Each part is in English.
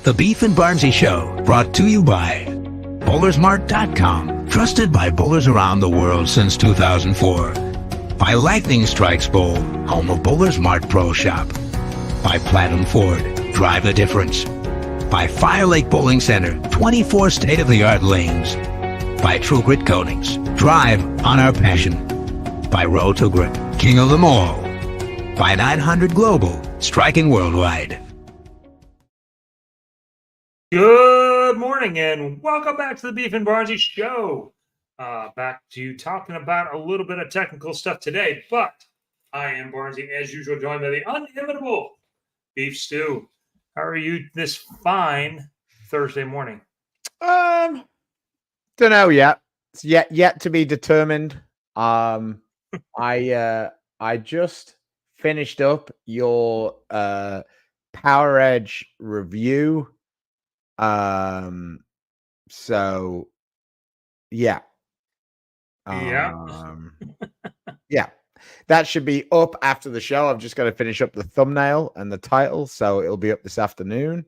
The Beef and Barnzy Show, brought to you by Bowlersmart.com, trusted by bowlers around the world since 2004. By Lightning Strikes Bowl, home of Bowlers Mart Pro Shop. By Platinum Ford, drive the difference. By Fire Lake Bowling Center, 24 state-of-the-art lanes. By True Grit Coatings, drive on our passion. By Road to Grip, king of them all. By 900 Global, striking worldwide. Good morning and welcome back to the Beef and Barnzy Show. Back to talking about a little bit of technical stuff today, but I am Barnzy, as usual, joined by the inimitable Beef Stew. How are you this fine Thursday morning? Don't know yet. It's yet to be determined. I just finished up your Power Edge review. So yeah. Yeah, that should be up after the show. I've just got to finish up the thumbnail and the title, so it'll be up this afternoon.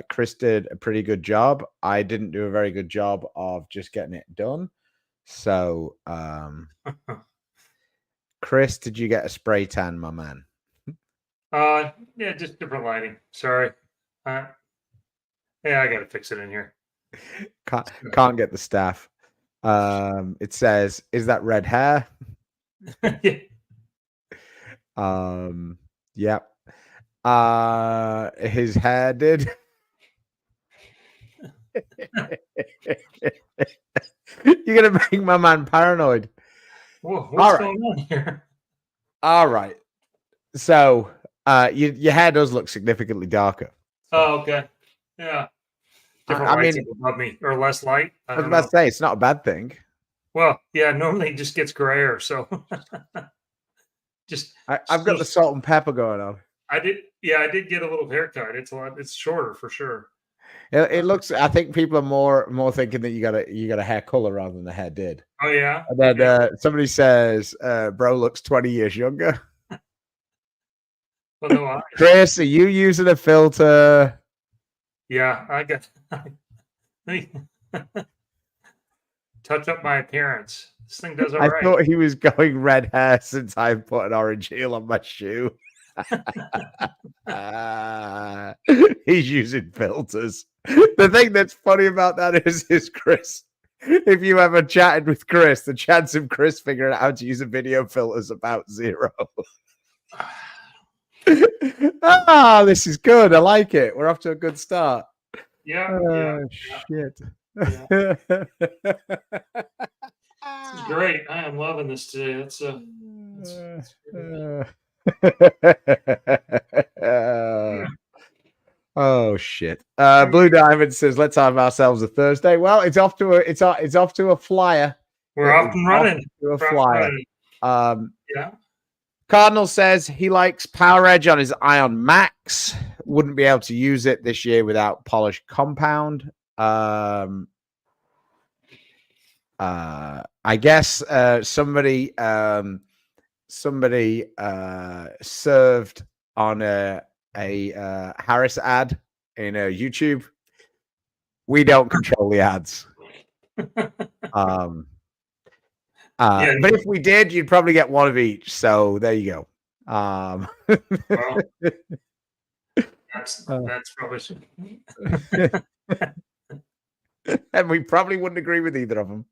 Chris did a pretty good job. I didn't do a very good job of just getting it done. So Chris, did you get a spray tan, my man? Yeah, just different lighting. Sorry. Yeah, I gotta fix it in here. Can't get the staff. It says, "Is that red hair?" Yeah. Yep. His hair did. You're gonna make my man paranoid. Whoa, what's going on here? All right. So, your hair does look significantly darker. Oh, okay. Yeah. Different lights above me, or less light. I was about to say, it's not a bad thing. Well, yeah, normally it just gets grayer, so I've got the salt and pepper going on. I did get a little haircut. It's shorter for sure. It looks, I think people are more thinking that you got a hair color rather than the hair did. Oh yeah. And then somebody says, bro looks 20 years younger. Well, no, Chris, are you using a filter? Yeah, I got touch up my appearance. This thing does all right. I thought he was going red hair since I put an orange heel on my shoe. He's using filters. The thing that's funny about that is Chris. If you ever chatted with Chris, the chance of Chris figuring out how to use a video filter is about 0. This is good. I like it. We're off to a good start. Yeah. Shit. Yeah. This is great. I am loving this today. Oh shit. Blue Diamond says, "Let's have ourselves a Thursday." Well, it's off to a flyer. We're off and running. To a flyer. Yeah. Cardinal says he likes Power Edge on his Ion Max. Wouldn't be able to use it this year without polished compound. I guess somebody served on a Harris ad in YouTube. We don't control the ads. But if we did, you'd probably get one of each. So there you go. Well, that's probably and we probably wouldn't agree with either of them.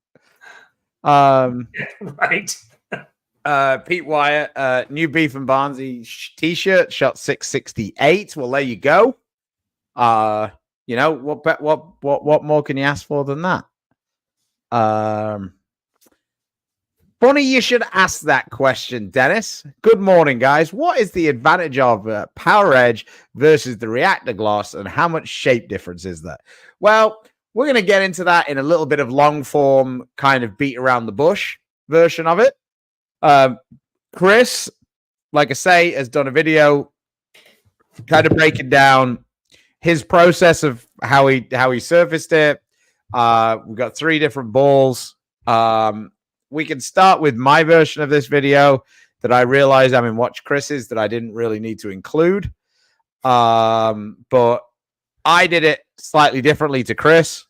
Right. Pete Wyatt, new Beef and Barnzy t-shirt, shot 668. Well, there you go. What more can you ask for than that? Funny you should ask that question, Dennis. Good morning, guys. What is the advantage of Power Edge versus the reactor gloss, and how much shape difference is there? Well, we're going to get into that in a little bit of long form, kind of beat around the bush version of it. Chris, like I say, has done a video kind of breaking down his process of how he surfaced it. We've got 3 different balls. We can start with my version of this video that I realized Watch Chris's that I didn't really need to include. But I did it slightly differently to Chris.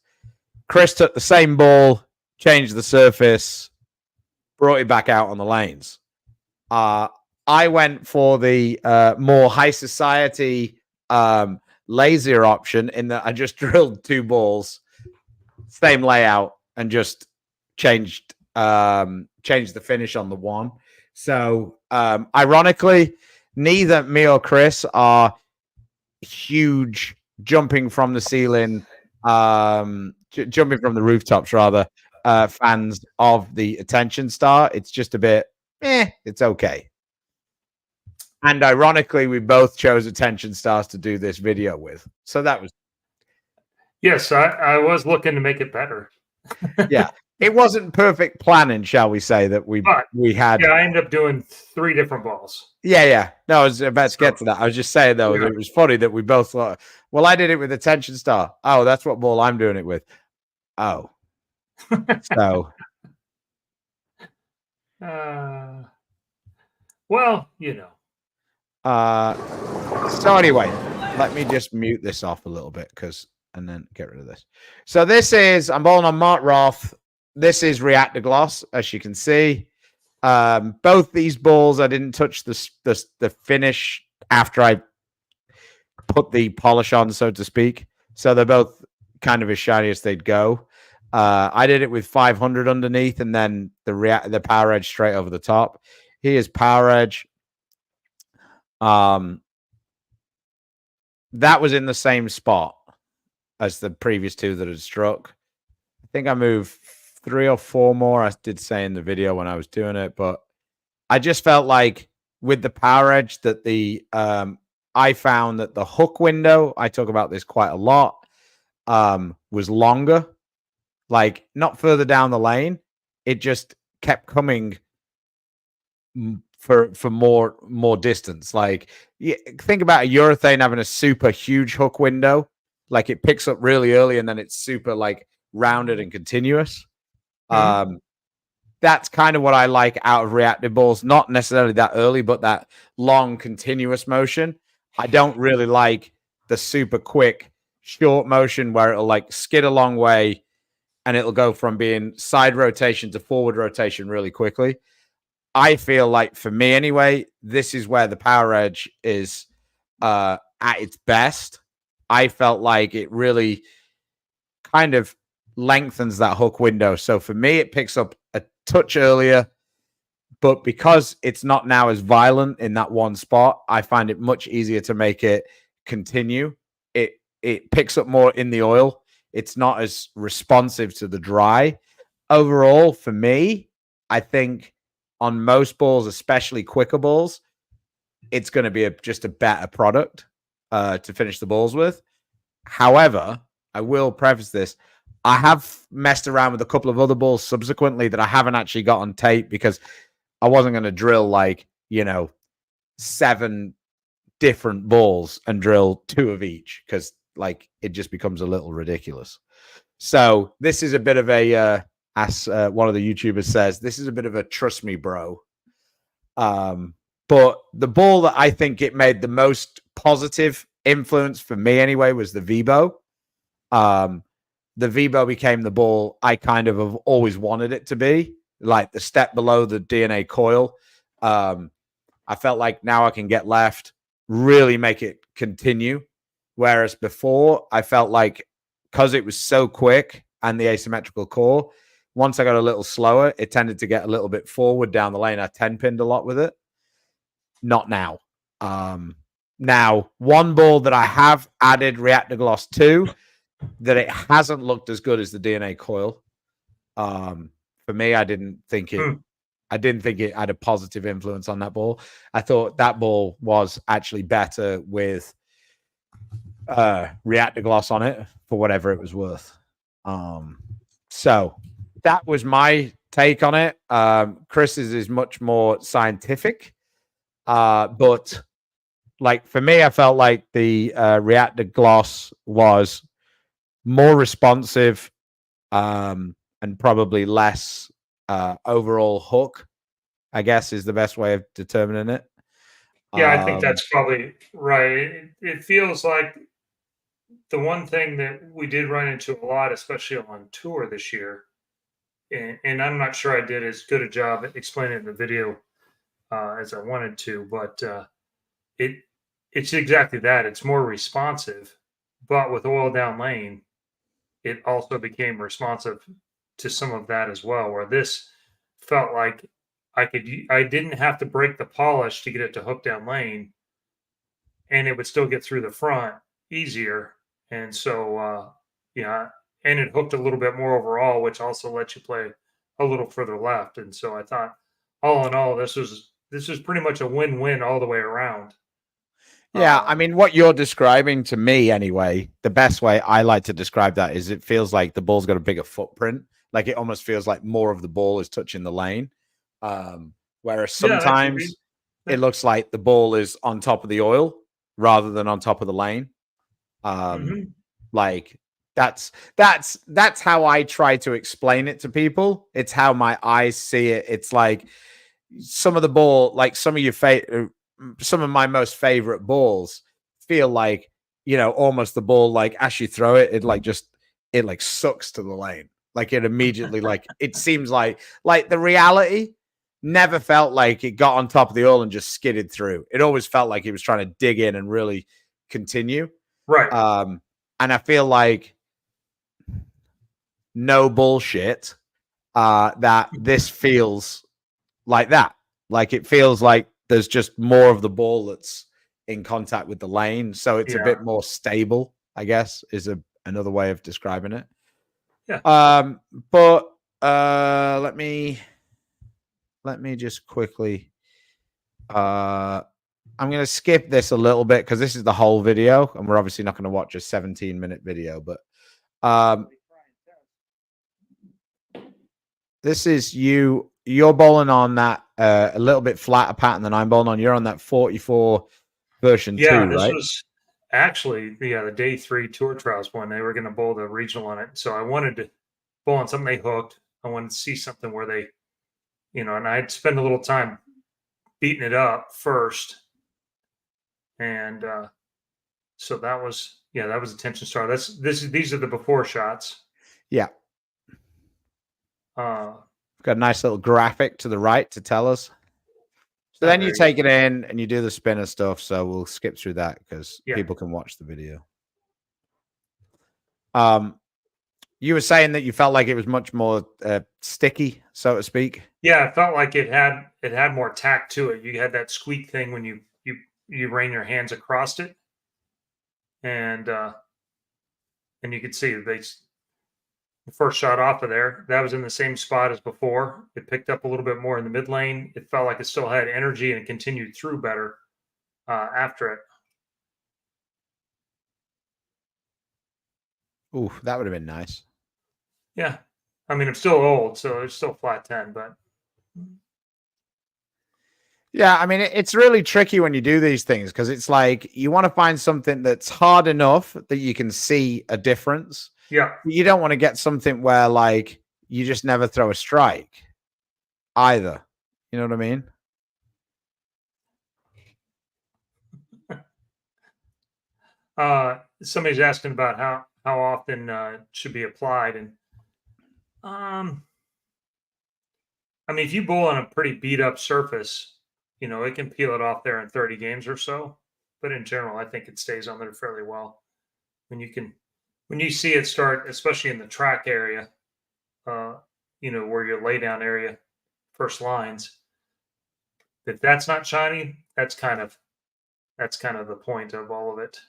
Chris took the same ball, changed the surface, brought it back out on the lanes. I went for the more high society, lazier option in that I just drilled 2 balls, same layout, and just changed the finish on the one. So ironically, neither me or Chris are huge jumping from the ceiling, jumping from the rooftops rather, fans of the attention star. It's just a bit, it's okay. And ironically, we both chose attention stars to do this video with. So that was, Yes, I was looking to make it better. yeah, it wasn't perfect planning, shall we say, that we had. Yeah, I ended up doing 3 different balls. Yeah. No, I was about to get to that. I was just saying, though, it was funny that we both thought, well, I did it with attention star. Oh, that's what ball I'm doing it with. Oh. So. Well, you know. So anyway, let me just mute this off a little bit and then get rid of this. So this is, I'm bowling on Mark Roth. This is Reactor Gloss, as you can see. Both these balls, I didn't touch the finish after I put the polish on, so to speak. So they're both kind of as shiny as they'd go. I did it with 500 underneath, and then the power edge straight over the top. Here's power edge. That was in the same spot as the previous 2 that had struck. I think I moved 3 or 4 more. I did say in the video when I was doing it, but I just felt like with the power edge that I found that the hook window, I talk about this quite a lot, was longer, like not further down the lane. It just kept coming for more distance. Like, think about a urethane having a super huge hook window. Like, it picks up really early and then it's super like rounded and continuous. That's kind of what I like out of reactive balls. Not necessarily that early, but that long continuous motion. I don't really like the super quick short motion where it'll like skid a long way and it'll go from being side rotation to forward rotation really quickly. I feel like, for me anyway, this is where the power edge is at its best. I felt like it really kind of lengthens that hook window. So for me, it picks up a touch earlier, but because it's not now as violent in that one spot, I find it much easier to make it continue. It picks up more in the oil. It's not as responsive to the dry. Overall, for me, I think on most balls, especially quicker balls, it's going to be just a better product to finish the balls with. However, I will preface this. I have messed around with a couple of other balls subsequently that I haven't actually got on tape because I wasn't going to drill 7 different balls and drill 2 of each because it just becomes a little ridiculous. So this is a bit of a, as one of the YouTubers says, this is a bit of a trust me, bro. But the ball that I think it made the most positive influence for me anyway was the Vibo. The Vibo became the ball I kind of have always wanted it to be, like the step below the DNA coil. I felt like now I can get left, really make it continue. Whereas before, I felt like because it was so quick and the asymmetrical core, once I got a little slower, it tended to get a little bit forward down the lane. I 10-pinned a lot with it. Not now. Now, one ball that I have added Reactor Gloss to that it hasn't looked as good as the DNA coil. For me, I didn't think it had a positive influence on that ball. I thought that ball was actually better with Reactor Gloss on it for whatever it was worth. So that was my take on it. Chris's is much more scientific. But for me, I felt like the Reactor Gloss was more responsive and probably less overall hook, I guess, is the best way of determining it. Yeah, I think that's probably right. It feels like the one thing that we did run into a lot, especially on tour this year, and I'm not sure I did as good a job at explaining it in the video as I wanted to, but it it's exactly that. It's more responsive, but with oil down lane, it also became responsive to some of that as well. Where this felt like I didn't have to break the polish to get it to hook down lane, and it would still get through the front easier. And so, yeah, and it hooked a little bit more overall, which also lets you play a little further left. And so I thought, all in all, this was pretty much a win-win all the way around. Yeah, Uh, I mean, what you're describing to me, anyway, the best way I like to describe that is it feels like the ball's got a bigger footprint. Like it almost feels like more of the ball is touching the lane. Whereas yeah, that could be. sometimes it looks like the ball is on top of the oil rather than on top of the lane. Mhm. Like that's how I try to explain it to people. It's how my eyes see it. It's like some of the ball, like some of my most favorite balls feel like, almost the ball, like as you throw it, it like sucks to the lane. Like it immediately, like it seems like the reality never felt like it got on top of the oil and just skidded through. It always felt like he was trying to dig in and really continue. Right. And I feel like no bullshit, that this feels like that. Like it feels like there's just more of the ball that's in contact with the lane, so it's a Yeah. bit more stable, I guess, is another way of describing it. Yeah. But let me just quickly. I'm going to skip this a little bit because this is the whole video, and we're obviously not going to watch a 17-minute video. But this is you. You're bowling on that a little bit flatter pattern than I'm bowling on. You're on that 44 version Yeah, 2, this right? was actually the day 3 tour trials when they were gonna bowl the regional on it. So I wanted to bowl on something they hooked. I wanted to see something where they, and I'd spend a little time beating it up first. And so that was attention star. These are the before shots. Yeah. Uh Got a nice little graphic to the right to tell us. So then you there you go. take it in and you do the spinner stuff. So we'll skip through that because Yeah. people can watch the video. You were saying that you felt like it was much more sticky, so to speak. Yeah, it felt like it had more tact to it. You had that squeak thing when you ran your hands across it, and you could see the first shot off of there, that was in the same spot as before. It picked up a little bit more in the mid lane. It felt like it still had energy and it continued through better after it. Ooh, that would have been nice. Yeah. I mean, I'm still old, so it's still flat 10, but Yeah, I mean, it's really tricky when you do these things because it's like you want to find something that's hard enough that you can see a difference. yeah. You don't want to get something where like you just never throw a strike either. You know what I mean? Somebody's asking about how often should be applied, and I mean, if you bowl on a pretty beat up surface, it can peel it off there in 30 games or so. But in general, I think it stays on there fairly well. When you see it start, especially in the track area, uh, where your lay down area, first lines, if that's not shiny, that's kind of the point of all of it.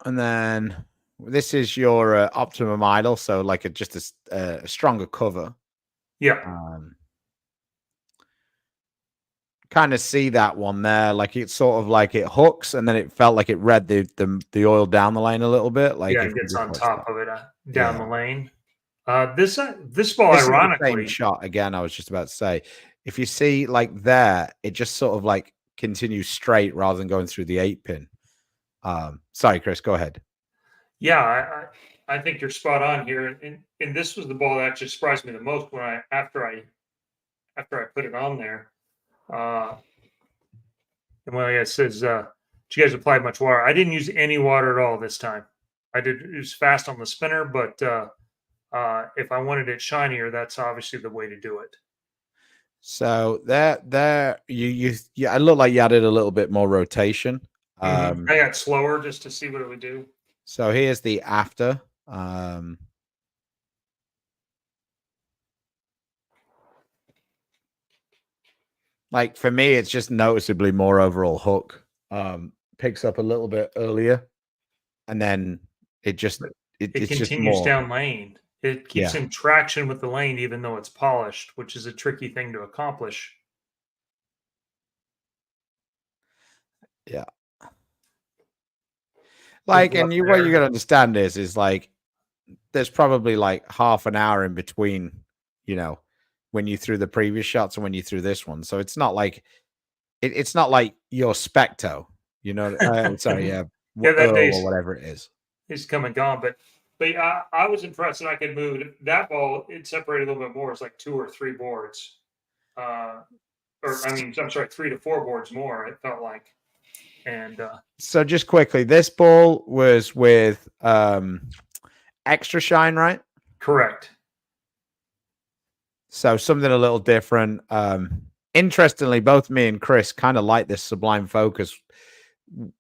And then this is your optimum idle, so like just a stronger cover. Yeah. Kind of see that one there, like it's sort of like it hooks, and then it felt like it read the oil down the lane a little bit. Like Yeah, if it we gets just on watch top that, of it down yeah. the lane. This ball, This is the same ironically, shot again. I was just about to say, if you see like there, it just sort of like continues straight rather than going through the 8-pin. Sorry, Chris, go ahead. yeah, I think you're spot on here, and this was the ball that actually surprised me the most when after I put it on there. And when it says, "Did you guys apply much water?" I didn't use any water at all this time. it was fast on the spinner, but if I wanted it shinier, that's obviously the way to do it. So I look like you added a little bit more rotation. I got slower just to see what it would do. So here's the after. Like for me, it's just noticeably more overall hook. Picks up a little bit earlier, and then it just It it's just continues more. down lane. It keeps in traction with the lane, even though it's polished, which is a tricky thing to accomplish. Yeah. Like, and what you got to understand is like, there's probably like half an hour in between, when you threw the previous shots and when you threw this one. So it's not like it's not like your Specto, sorry, Yeah, Earl that day's or whatever it is. He's come and gone, but yeah, I was impressed that I could move that ball. It separated a little bit more. It's like 2 or 3 boards, or I mean, I'm sorry, 3 to 4 boards more. It felt like, and So just quickly, this ball was with extra shine, right? correct. So something a little different. Interestingly, both me and Chris kind of like this Sublime Focus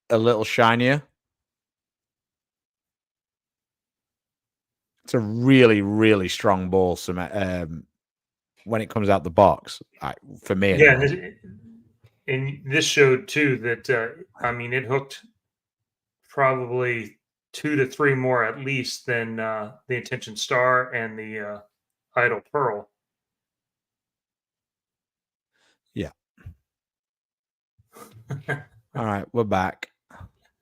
a little shinier. It's a really, really strong ball. When it comes out the box, for me, Yeah, anyway. and this showed too that I mean, it hooked probably 2 to 3 more at least than the Intention Star and the Idle Pearl. Yeah. All right, we're back.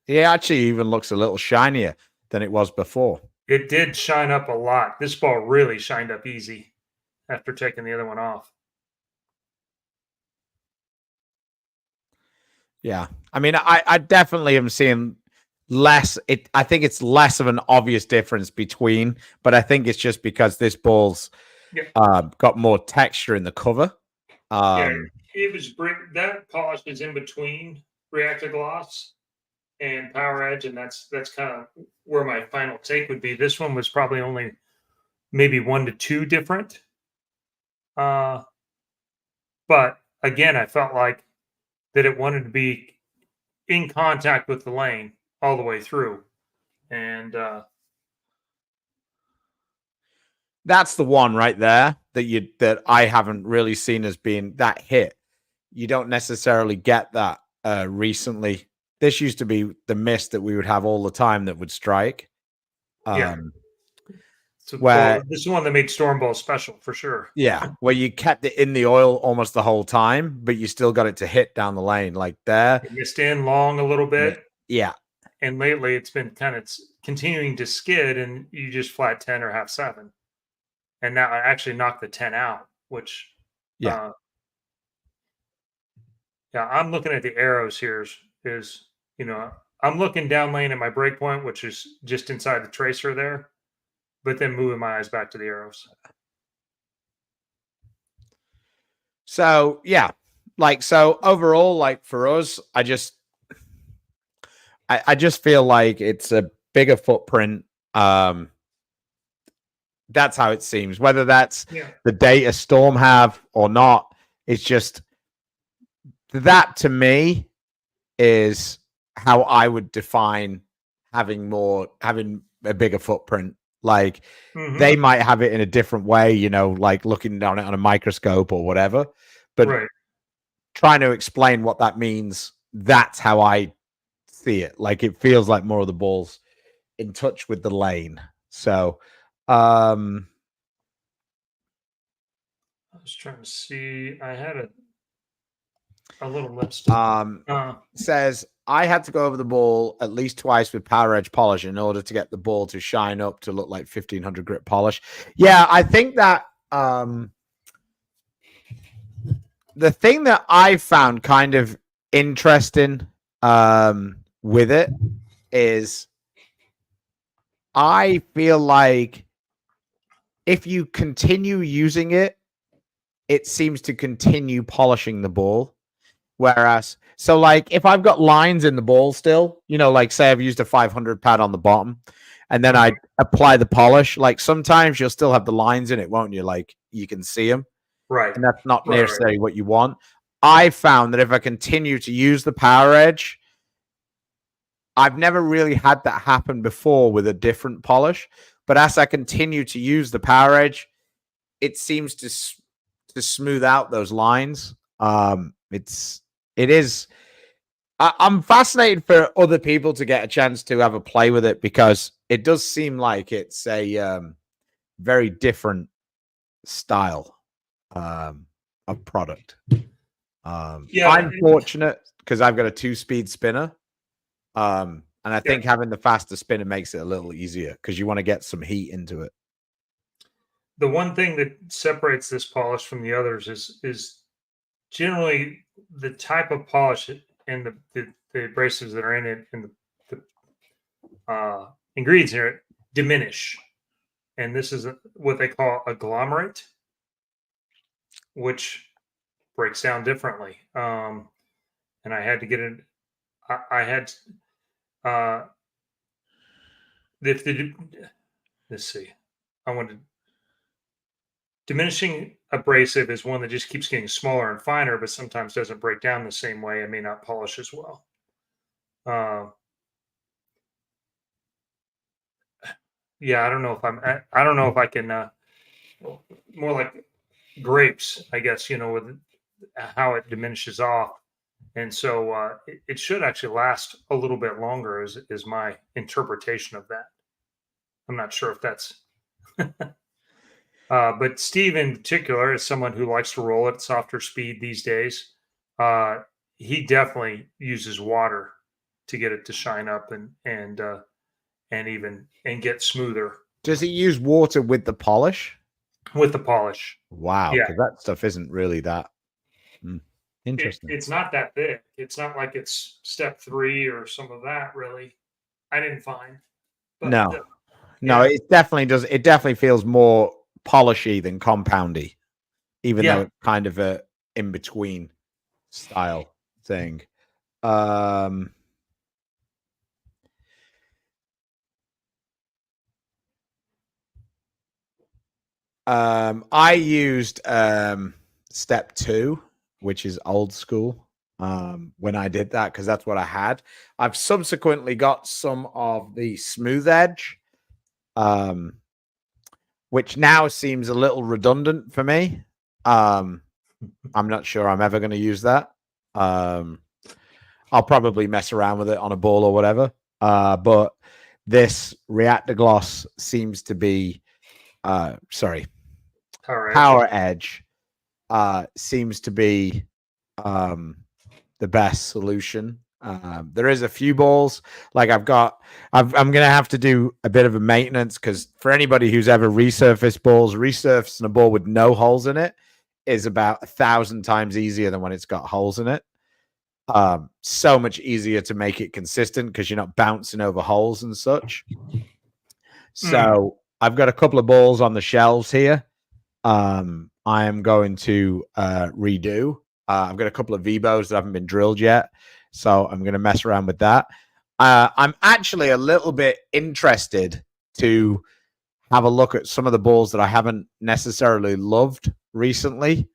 It actually even looks a little shinier than it was before. It did shine up a lot. This ball really shined up easy after taking the other one off. Yeah. I mean, I definitely am seeing less. I think it's less of an obvious difference between, but I think it's just because this ball's got more texture in the cover. Yeah, it was that polish is in between Reactor Gloss and Power Edge, and that's kind of where my final take would be. This one was probably only maybe 1 to 2 different. But again, I felt like that it wanted to be in contact with the lane all the way through. And that's the one right there that I haven't really seen as being that hit. You don't necessarily get that recently. This used to be the mist that we would have all the time that would strike. So this is one that made Storm Ball special for sure. Yeah, where you kept it in the oil almost the whole time, but you still got it to hit down the lane. Like there, it missed in long a little bit. Yeah, and lately it's been kind of continuing to skid, and you just flat 10 or half 7. And now I actually knocked the 10 out, which yeah, I'm looking at the arrows here. I'm looking down lane at my break point, which is just inside the tracer there, but then moving my eyes back to the arrows. So yeah, so overall, like for us, I just feel like it's a bigger footprint. That's how it seems. Whether that's the data Storm have or not, it's just that to me is how I would define having a bigger footprint. Like they might have it in a different way, like looking down it on a microscope or whatever. But trying to explain what that means, that's how I see it. Like it feels like more of the ball's in touch with the lane. So I was trying to see. I had a little list. Says I had to go over the ball at least twice with Power Edge polish in order to get the ball to shine up to look like 1500 grit polish. Yeah, I think that the thing that I found kind of interesting with it is I feel like if you continue using it, it seems to continue polishing the ball. Whereas, so like if I've got lines in the ball still, like say I've used a 500 pad on the bottom and then I apply the polish. Like sometimes you'll still have the lines in it, won't you? Like you can see them, Right. and that's not Right, necessarily what you want. I found that if I continue to use the Power Edge, I've never really had that happen before with a different polish, but as I continue to use the Power Edge, it seems to smooth out those lines. It is. I'm fascinated for other people to get a chance to have a play with it because it does seem like it's a very different style of product. I'm fortunate because I've got a 2-speed spinner. And I think having the faster spinner makes it a little easier because you want to get some heat into it. The one thing that separates this polish from the others is generally the type of polish and the abrasives that are in it and the ingredients in it diminish. And this is what they call agglomerate, which breaks down differently. And I had to get it. I had let's see. I wanted diminishing abrasive is one that just keeps getting smaller and finer, but sometimes doesn't break down the same way. It may not polish as well. Yeah, I don't know if I don't know if I can. More like grapes, I guess. With how it diminishes off, and so it should actually last a little bit longer. Is my interpretation of that. I'm not sure if that's. But Steve, in particular, is someone who likes to roll at softer speed these days. He definitely uses water to get it to shine up and get smoother. Does he use water with the polish? With the polish. Wow, Yeah. because that stuff isn't really that interesting. It's not that thick. It's not like it's step 3 or some of that, really. I didn't find. But, no, it definitely does. It definitely feels more polishy than compoundy, even though it's kind of a in between style thing. I used step 2, which is old school, when I did that because that's what I had. I've subsequently got some of the smooth edge, which now seems a little redundant for me. I'm not sure I'm ever going to use that. I'll probably mess around with it on a ball or whatever. But this Reactor Gloss seems to be, Power Edge seems to be the best solution. There is a few balls like I'm gonna have to do a bit of a maintenance because for anybody who's ever resurfaced balls, resurfacing a ball with no holes in it is about 1,000 times easier than when it's got holes in it. So much easier to make it consistent because you're not bouncing over holes and such. So I've got a couple of balls on the shelves here. I am going to redo. I've got a couple of Vibos that haven't been drilled yet, so I'm going to mess around with that. I'm actually a little bit interested to have a look at some of the balls that I haven't necessarily loved recently,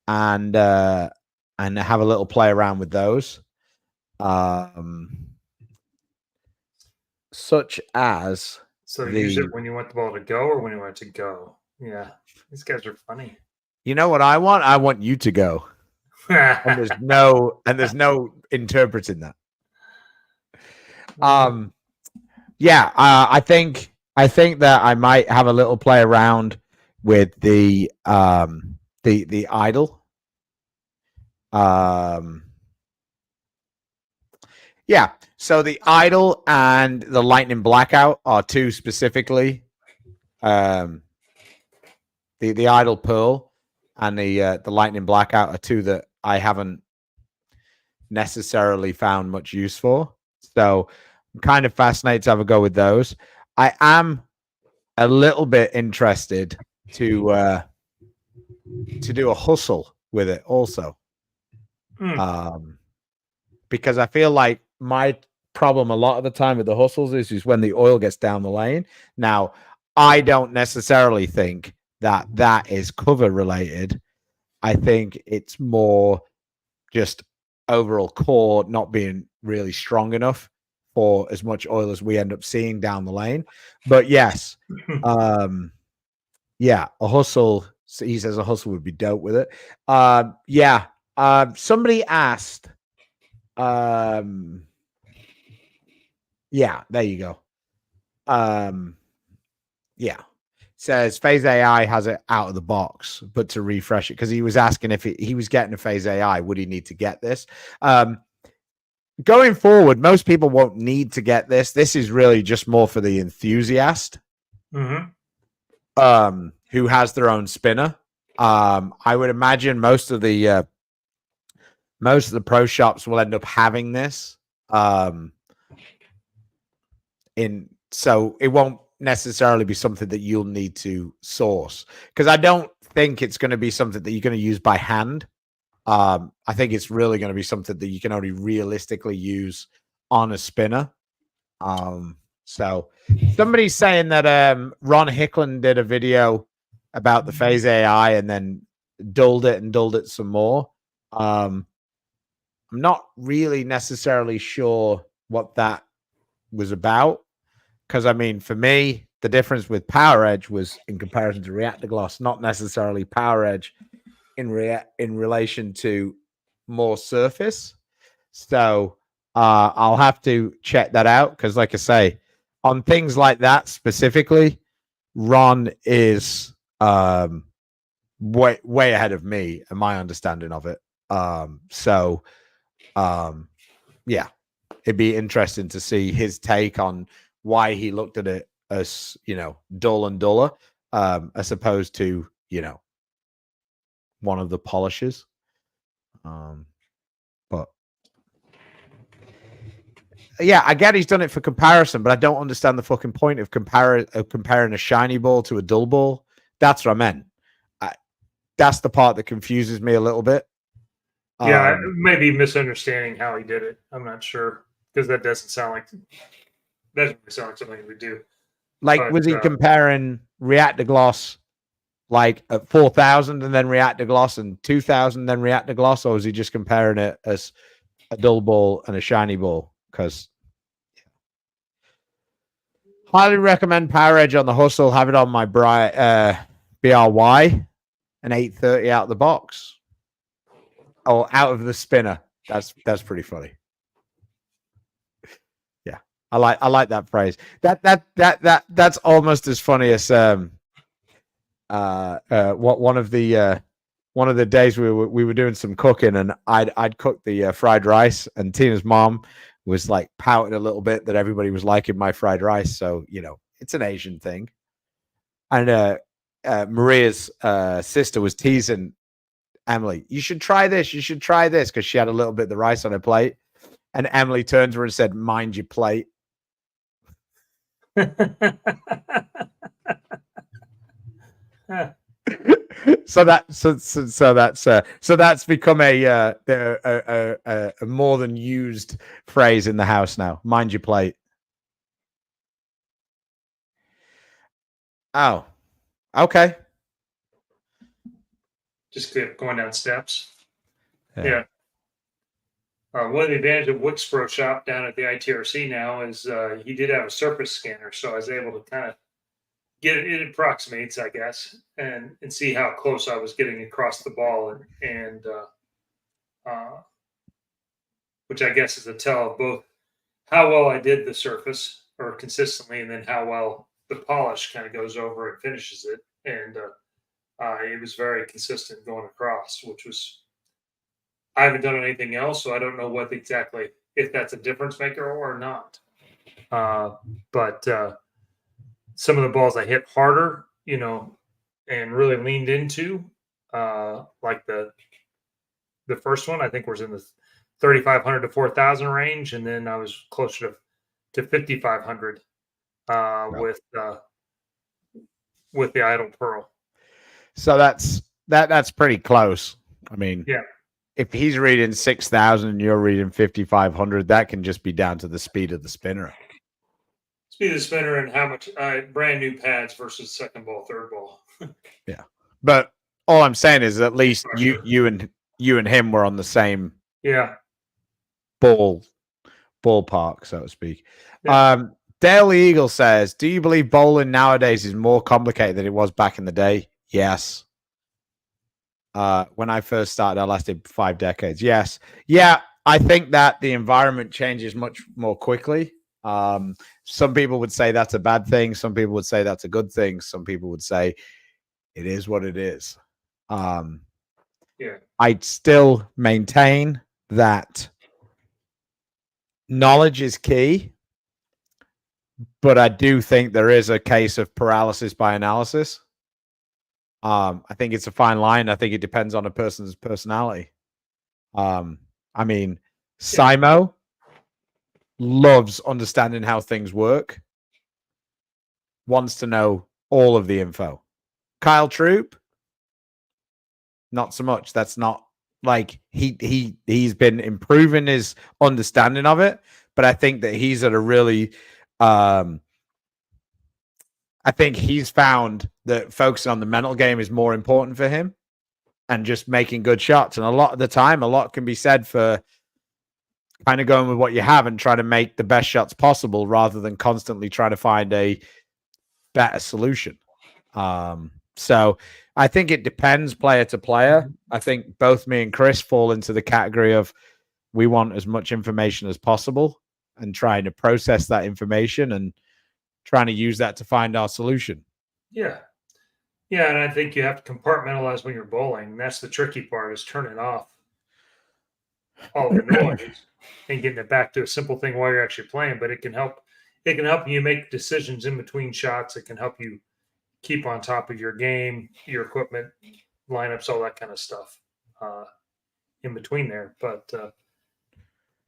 and have a little play around with those. Such as. So use it when you want the ball to go or when you want it to go. Yeah, these guys are funny. You know what I want? I want you to go. and there's no interpreting that. I think that I might have a little play around with the idle. So the idle and the lightning blackout are two specifically. The idle pearl and the lightning blackout are two that I haven't necessarily found much use for. So I'm kind of fascinated to have a go with those. I am a little bit interested to do a hustle with it also. Because I feel like my problem a lot of the time with the hustles is when the oil gets down the lane. Now, I don't necessarily think that is cover related. I think it's more just overall core not being really strong enough for as much oil as we end up seeing down the lane. But yes, yeah, a hustle. He says a hustle would be dope with it. Yeah. Somebody asked. Yeah, there you go. Yeah. Says Phase AI has it out of the box, but to refresh it, because he was asking if he was getting a Phase AI, would he need to get this? Going forward, most people won't need to get this. This is really just more for the enthusiast, who has their own spinner. I would imagine most of the pro shops will end up having this. So it won't necessarily be something that you'll need to source, because I don't think it's going to be something that you're going to use by hand. I think it's really going to be something that you can only realistically use on a spinner. So somebody's saying that Ron Hicklin did a video about the Phase AI and then dulled it some more. I'm not really necessarily sure what that was about, because I mean, for me, the difference with Power Edge was in comparison to Reactor Gloss, not necessarily Power Edge in relation to more surface. So I'll have to check that out, because like I say, on things like that specifically, Ron is way ahead of me and my understanding of it. Yeah, it'd be interesting to see his take on why he looked at it as, dull and duller, as opposed to, one of the polishes. But yeah, I get he's done it for comparison, but I don't understand the fucking point of comparing a shiny ball to a dull ball. That's what I meant. That's the part that confuses me a little bit. Yeah, maybe misunderstanding how he did it. I'm not sure, because that doesn't sound like something we do. Like, was he comparing Reactor Gloss like at 4,000 and then Reactor Gloss and 2,000 then Reactor Gloss, or was he just comparing it as a dull ball and a shiny ball? Because highly recommend Power Edge on the hustle. Have it on my BRY, an 830 out of the box. Oh, out of the spinner. That's pretty funny. Yeah, I like that phrase. That's almost as funny as what one of the days we were doing some cooking, and I'd cooked the fried rice, and Tina's mom was like pouting a little bit that everybody was liking my fried rice. So it's an Asian thing. And Maria's sister was teasing Emily, you should try this, because she had a little bit of the rice on her plate, and Emily turned to her and said, "Mind your plate." So that's become a more than used phrase in the house now. Mind your plate. Oh, okay. Just keep going down steps. Yeah. One of the advantages of Wick's Pro Shop down at the ITRC now is he did have a surface scanner, so I was able to kind of get it. It approximates, I guess, and see how close I was getting across the ball, and which I guess is a tell of both how well I did the surface or consistently, and then how well the polish kind of goes over and finishes it. And it was very consistent going across, which was, I haven't done anything else, so I don't know what exactly, if that's a difference maker or not. But some of the balls I hit harder, and really leaned into, like the first one, I think was in the 3,500 to 4,000 range, and then I was closer to 5,500 with the Idle Pearl. So that's pretty close. I mean, yeah, if he's reading 6,000 and you're reading 5,500, that can just be down to the speed of the spinner. Speed of the spinner and how much brand new pads versus second ball, third ball. Yeah, but all I'm saying is at least you and him were on the same ballpark, so to speak. Yeah. Dale Eagle says, "Do you believe bowling nowadays is more complicated than it was back in the day?" Yes. When I first started, I lasted 5 decades. Yes. Yeah, I think that the environment changes much more quickly. Some people would say that's a bad thing. Some people would say that's a good thing. Some people would say it is what it is. I'd still maintain that knowledge is key, but I do think there is a case of paralysis by analysis. I think it's a fine line. I think it depends on a person's personality. I mean, Simo loves understanding how things work, wants to know all of the info. Kyle Troop, not so much. That's not like he's been improving his understanding of it, but I think that he's at a really I think he's found that focusing on the mental game is more important for him and just making good shots. And a lot of the time, a lot can be said for kind of going with what you have and trying to make the best shots possible rather than constantly trying to find a better solution. So I think it depends player to player. I think both me and Chris fall into the category of we want as much information as possible and trying to process that information and trying to use that to find our solution. Yeah. Yeah, and I think you have to compartmentalize when you're bowling. That's the tricky part, is turning off all the noise and getting it back to a simple thing while you're actually playing. But it can help you make decisions in between shots. It can help you keep on top of your game, your equipment, lineups, all that kind of stuff in between there. But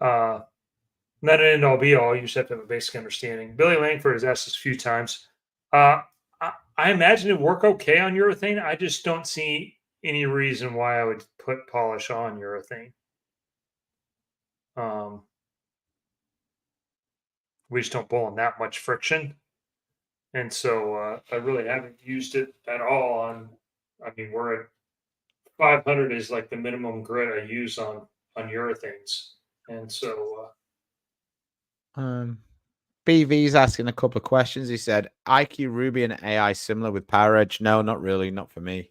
not an end all be all. You just have to have a basic understanding. Billy Langford has asked this a few times. I imagine it would work okay on urethane. I just don't see any reason why I would put polish on urethane. We just don't bowl in that much friction. And so I really haven't used it at all on, I mean, we're at 500 is like the minimum grit I use on urethanes. And so BV's asking a couple of questions. He said, IQ Ruby and AI similar with Power Edge? No, not really. Not for me.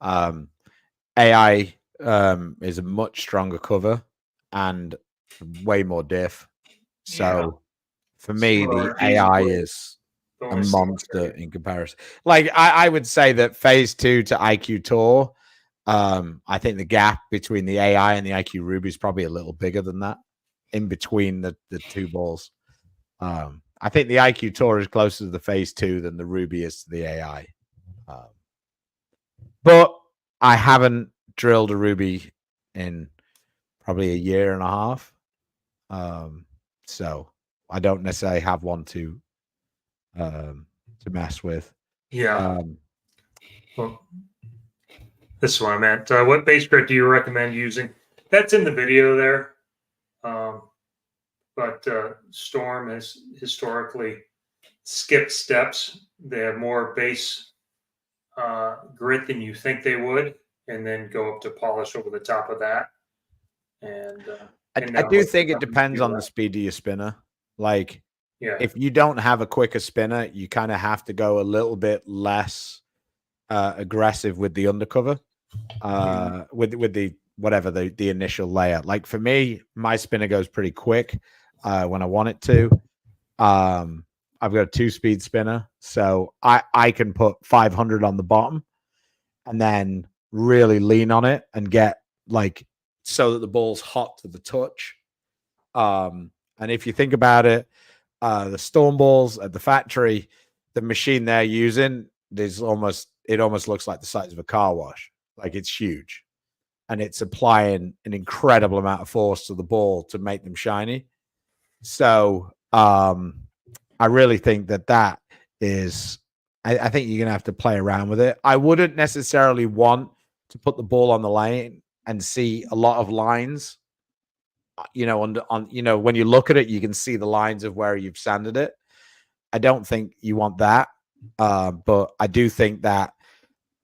AI is a much stronger cover and way more diff. So for me, the AI is a monster in comparison. Like I would say that phase 2 to IQ Tour, I think the gap between the AI and the IQ Ruby is probably a little bigger than that in between the two balls. I think the IQ Tour is closer to the phase 2 than the Ruby is to the AI. But I haven't drilled a Ruby in probably a year and a half. So I don't necessarily have one to mess with. Yeah. Well, this is what I meant. What base grit do you recommend using? That's in the video there. But Storm has historically skipped steps. They have more base grit than you think they would, and then go up to polish over the top of that. And I do think it depends on the speed of your spinner. Like, if you don't have a quicker spinner, you kind of have to go a little bit less aggressive with the undercover, with the whatever the initial layer. Like for me, my spinner goes pretty quick when I want it to. I've got a 2-speed spinner, so I can put 500 on the bottom and then really lean on it and get like so that the ball's hot to the touch. And if you think about it, the Storm balls at the factory, the machine they're using it almost looks like the size of a car wash. Like it's huge. And it's applying an incredible amount of force to the ball to make them shiny. So I really think that is, I think you're going to have to play around with it. I wouldn't necessarily want to put the ball on the lane and see a lot of lines. When you look at it, you can see the lines of where you've sanded it. I don't think you want that, but I do think that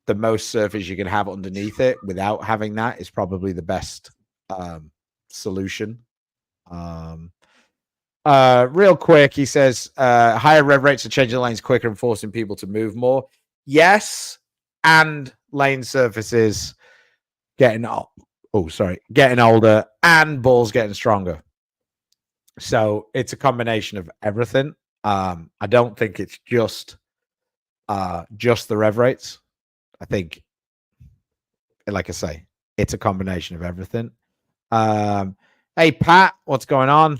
the most surface you can have underneath it without having that is probably the best solution. Real quick, he says higher rev rates are changing lanes quicker and forcing people to move more. Yes, and lane surfaces getting older and balls getting stronger. So it's a combination of everything. I don't think it's just the rev rates. I think, like I say, it's a combination of everything. Hey Pat, what's going on?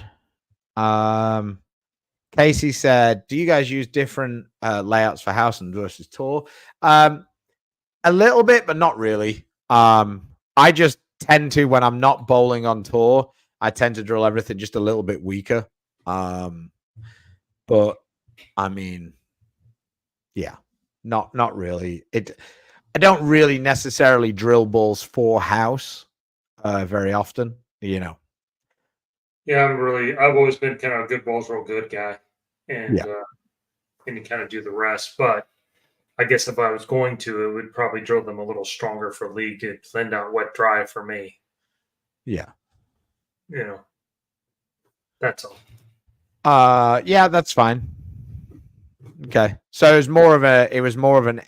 Casey said, "Do you guys use different layouts for house and versus tour?" A little bit, but not really. I just tend to, when I'm not bowling on tour, I tend to drill everything just a little bit weaker. But I mean, yeah, not really. I don't really necessarily drill balls for house very often, Yeah, I've always been kind of a good balls roll good guy, and and you kind of do the rest. But I guess if I was going to, it would probably drill them a little stronger for league to blend out wet dry for me. Yeah. That's all. Yeah, that's fine. Okay. So it was more of an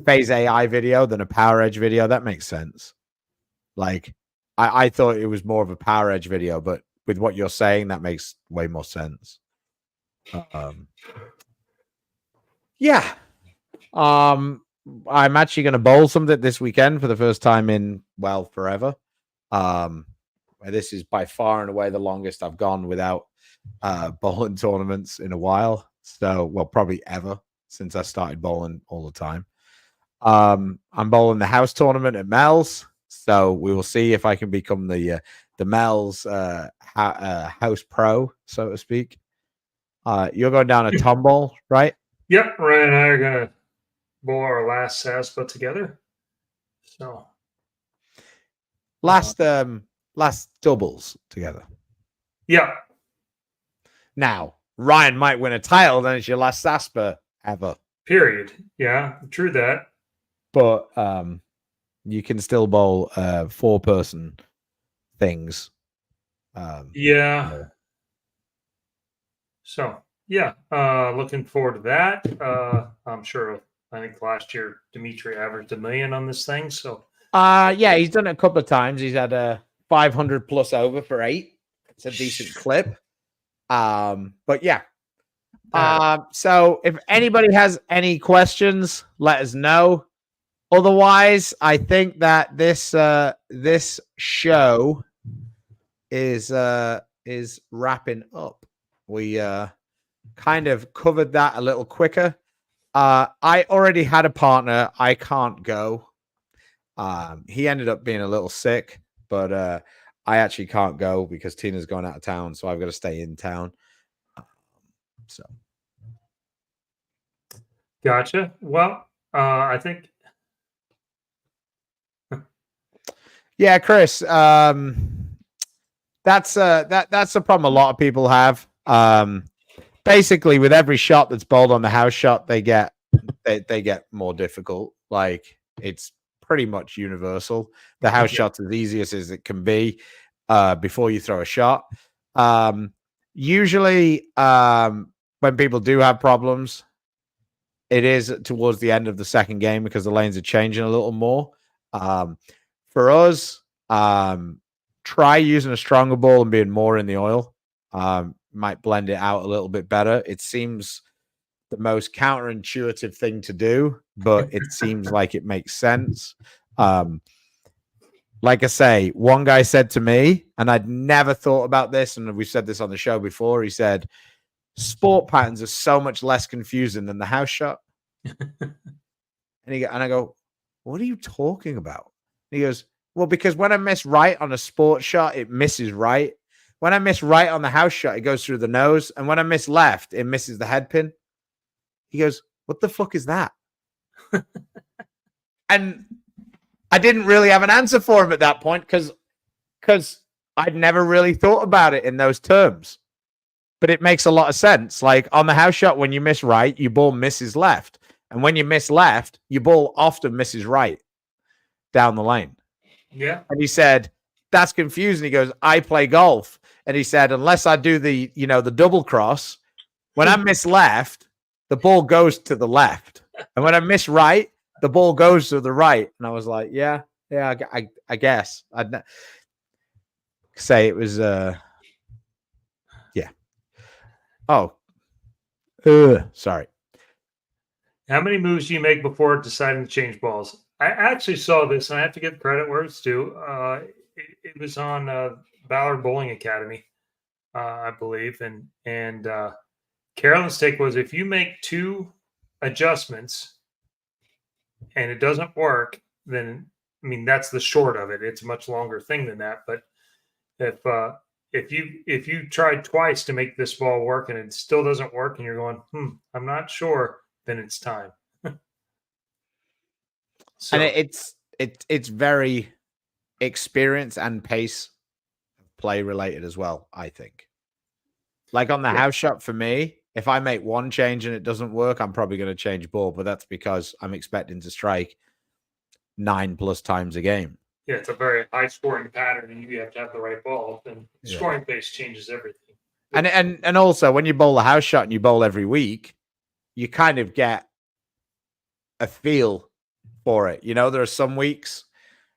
phase AI video than a power edge video. That makes sense. Like I thought it was more of a power edge video, but with what you're saying, that makes way more sense. Yeah. I'm actually going to bowl something this weekend for the first time in forever. This is by far and away the longest I've gone without bowling tournaments in a while. So, probably ever since I started bowling all the time. I'm bowling the house tournament at Mel's, so we will see if I can become the Mel's house pro, so to speak. You're going down a tomball, right? Yep, Ryan and I are gonna bowl our last SASPA together. So last doubles together. Yeah. Now Ryan might win a title, then it's your last SASPA ever. Period. Yeah, true that. But you can still bowl 4-person things. Yeah. So yeah, looking forward to that. I'm sure. I think last year Dimitri averaged $1 million on this thing. So yeah, he's done it a couple of times. He's had a 500 plus over for 8. It's a decent clip. But yeah. So if anybody has any questions, let us know. Otherwise, I think that this show is wrapping up. We kind of covered that a little quicker. I already had a partner. I can't go. He ended up being a little sick, but I actually can't go because Tina's going out of town, so I've got to stay in town. So, gotcha. Well, I think. Yeah, Chris. That's a problem a lot of people have. Basically, with every shot that's bowled on the house shot, they get more difficult. Like it's pretty much universal. The house shot's as easiest as it can be before you throw a shot. Usually, when people do have problems, it is towards the end of the second game because the lanes are changing a little more. For us, try using a stronger ball and being more in the oil. Might blend it out a little bit better. It seems the most counterintuitive thing to do, but it seems like it makes sense. Like I say, one guy said to me, and I'd never thought about this, and we said this on the show before, he said, sport patterns are so much less confusing than the house shot. and I go, what are you talking about? And he goes, well, because when I miss right on a sport shot, it misses right. When I miss right on the house shot, it goes through the nose. And when I miss left, it misses the head pin. He goes, what the fuck is that? And I didn't really have an answer for him at that point because I'd never really thought about it in those terms. But it makes a lot of sense. Like on the house shot, when you miss right, your ball misses left. And when you miss left, your ball often misses right down the lane. Yeah. And he said, that's confusing. He goes, I play golf. And he said, unless I do the double cross, when I miss left, the ball goes to the left. And when I miss right, the ball goes to the right. And I was like, yeah, I guess. I'd say it was, yeah. Oh, sorry. How many moves do you make before deciding to change balls? I actually saw this, and I have to give credit where it's due. It was on Ballard Bowling Academy, I believe, and Carolyn's take was if you make 2 adjustments and it doesn't work, then I mean that's the short of it. It's a much longer thing than that. But if you tried twice to make this ball work and it still doesn't work, and you're going, I'm not sure, then it's time. So, and it's very experience and pace play related as well, I think. Like on the house shot for me, if I make one change and it doesn't work, I'm probably going to change ball, but that's because I'm expecting to strike 9+ times a game. yeah, it's a very high scoring pattern, and you have to have the right ball. And scoring pace changes everything. And also when you bowl a house shot and you bowl every week, you kind of get a feel for it. You know, there are some weeks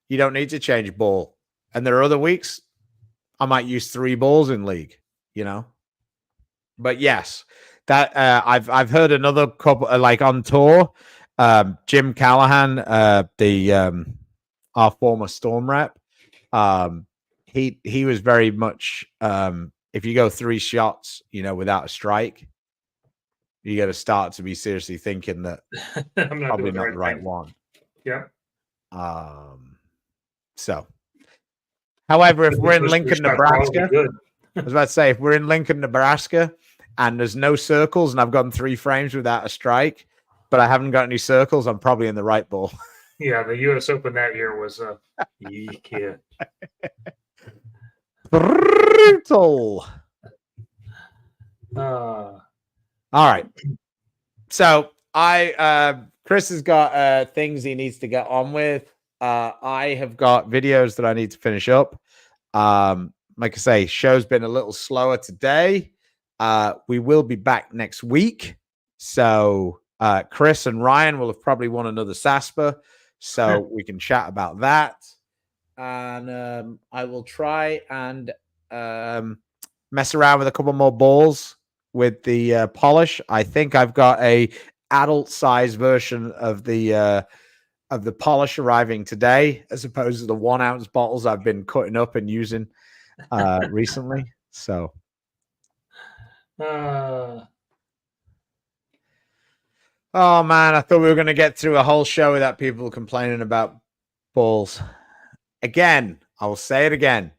you don't need to change ball, and there are other weeks I might use 3 balls in league, you know. But yes, that I've heard another couple like on tour, Jim Callahan, the our former Storm rep, he was very much if you go 3 shots, you know, without a strike, you got to start to be seriously thinking that I'm not probably doing not the right one. Yeah. So, however, if we're in Lincoln, Nebraska, I was about to say, if we're in Lincoln, Nebraska, and there's no circles, and I've gotten 3 frames without a strike, but I haven't got any circles, I'm probably in the right ball. Yeah, the U.S. Open that year was yeah. Brutal. All right. So Chris has got things he needs to get on with. I have got videos that I need to finish up. Like I say, show's been a little slower today. We will be back next week. So Chris and Ryan will have probably won another SASPA. So we can chat about that. And I will try and mess around with a couple more balls with the polish. I think I've got a adult size version of the polish arriving today, as opposed to the 1 ounce bottles I've been cutting up and using recently. So oh man, I thought we were going to get through a whole show without people complaining about balls. Again, I will say it again.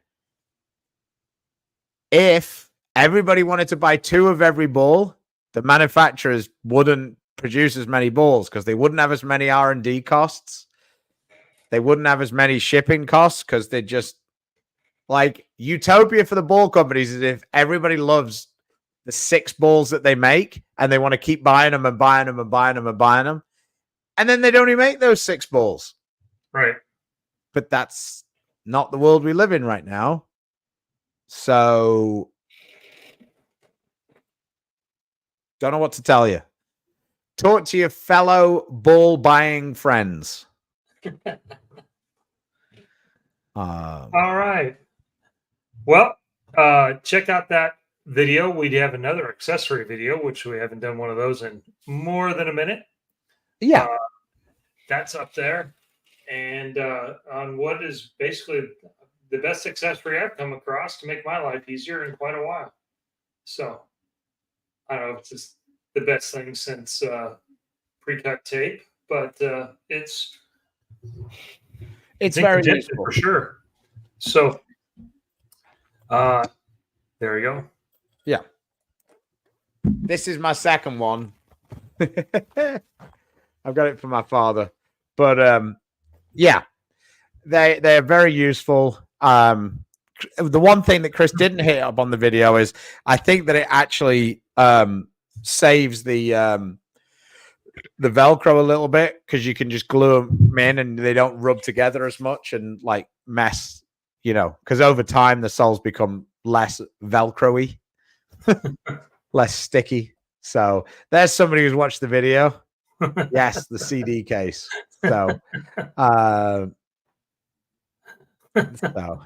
If everybody wanted to buy 2 of every ball, the manufacturers wouldn't produce as many balls because they wouldn't have as many R&D costs. They wouldn't have as many shipping costs because they're just like utopia for the ball companies is if everybody loves the 6 balls that they make and they want to keep buying them and buying them and buying them and buying them. And then they'd only make those 6 balls. right. But that's not the world we live in right now. So don't know what to tell you. Talk to your fellow ball buying friends. All right. Well, check out that video. We have another accessory video, which we haven't done one of those in more than a minute. Yeah. That's up there. And on what is basically the best accessory I've come across to make my life easier in quite a while. So I don't know if it's just the best thing since pre-cut tape, but it's very useful for sure. So there we go. Yeah. This is my second one. I've got it from my father. But yeah. they're very useful. The one thing that Chris didn't hit up on the video is I think that it actually saves the Velcro a little bit because you can just glue them in and they don't rub together as much and like mess, because over time the soles become less Velcro-y, less sticky. So there's somebody who's watched the video. Yes, the CD case. So, so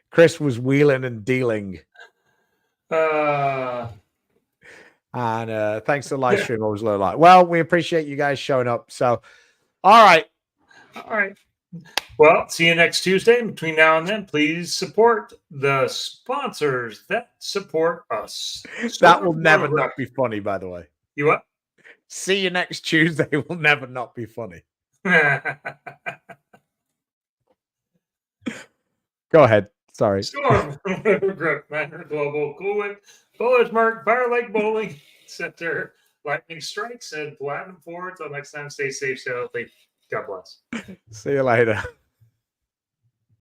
Chris was wheeling and dealing. And thanks to the live stream. Always low light. Well, we appreciate you guys showing up. So, all right. Well, see you next Tuesday. Between now and then, please support the sponsors that support us. That will never not be funny, by the way. You what? See you next Tuesday will never not be funny. Go ahead. Sorry. Storm, Grip, Manor Global, Cool Whip, Bowler's Mark, Fire Lake Bowling Center, Lightning Strikes, and Platinum Ford. Until next time, stay safe, stay healthy. God bless. See you later.